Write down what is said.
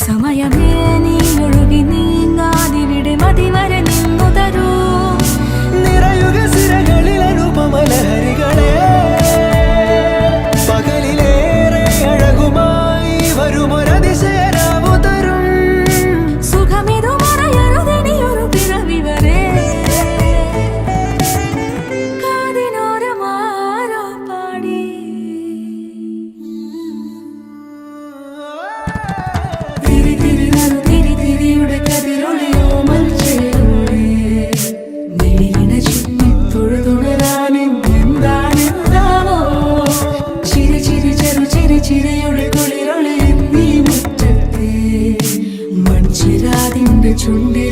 സമയമേ നീ ഒഴുകി നീങ്ങാതിവിടെ മതിവരെ നിന്നു തരൂ. നിറയുക സിരകളിൽ അനുപമലഹരികളെ, പകലിലേറെ അഴകുമായി വരുമൊരതിശയരാവു തരും. സുഖമിതു മറയരുതെനിയൊരു പിറവി വരെ. കാതിനോരമാരോ പാടി തിരി തിരി നറു തിരി തിരിയുടെ കതിരൊളിയോ മൽച്ചേരോടെ വെളിയിണ ചുറ്റി തൊഴുതുണരാനും എന്താണെന്താവോ. ചിരി ചിരി ചെറു ചിരി ചിരിയുടെ കുളിരൊളി നീ മുറ്റത്തെ മൺചിരാതിന്റെ ചുണ്ടി